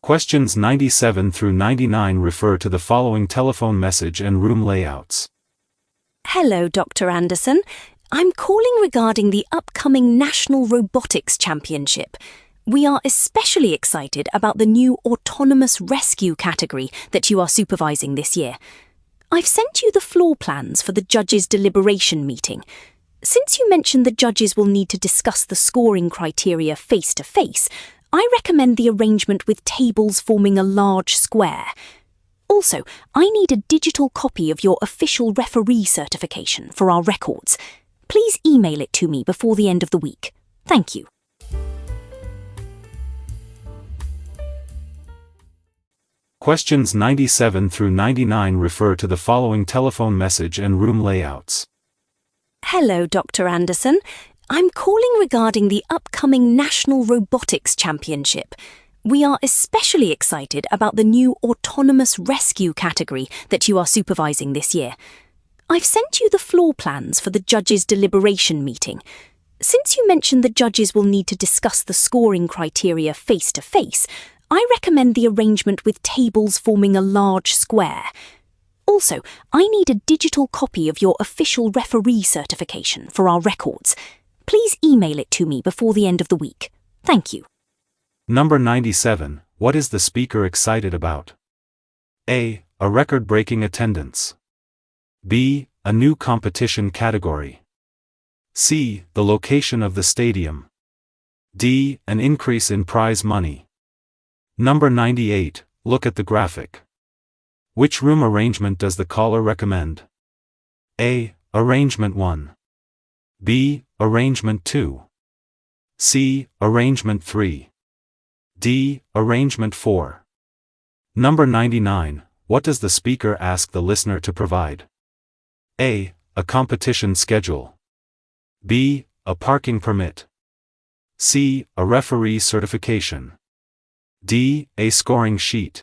Questions 97 through 99 refer to the following telephone message and room layouts. Hello, Dr. Anderson. I'm calling regarding the upcoming National Robotics Championship. We are especially excited about the new autonomous rescue category that you are supervising this year. I've sent you the floor plans for the judges' deliberation meeting. Since you mentioned the judges will need to discuss the scoring criteria face-to-face, I recommend the arrangement with tables forming a large square. Also, I need a digital copy of your official referee certification for our records. Please email it to me before the end of the week. Thank you. Questions 97 through 99 refer to the following telephone message and room layouts. Hello, Dr. Anderson. I'm calling regarding the upcoming National Robotics Championship. We are especially excited about the new autonomous rescue category that you are supervising this year. I've sent you the floor plans for the judges' deliberation meeting. Since you mentioned the judges will need to discuss the scoring criteria face-to-face, I recommend the arrangement with tables forming a large square. Also, I need a digital copy of your official referee certification for our records. Please email it to me before the end of the week. Thank you. Number 97. What is the speaker excited about? A. A record-breaking attendance. B. A new competition category. C. The location of the stadium. D. An increase in prize money. Number 98. Look at the graphic. Which room arrangement does the caller recommend? A. Arrangement 1. B. Arrangement 2. C. Arrangement 3. D. Arrangement 4. Number 99. What does the speaker ask the listener to provide? A. A competition schedule. B. A parking permit. C. A referee certification. D. A scoring sheet.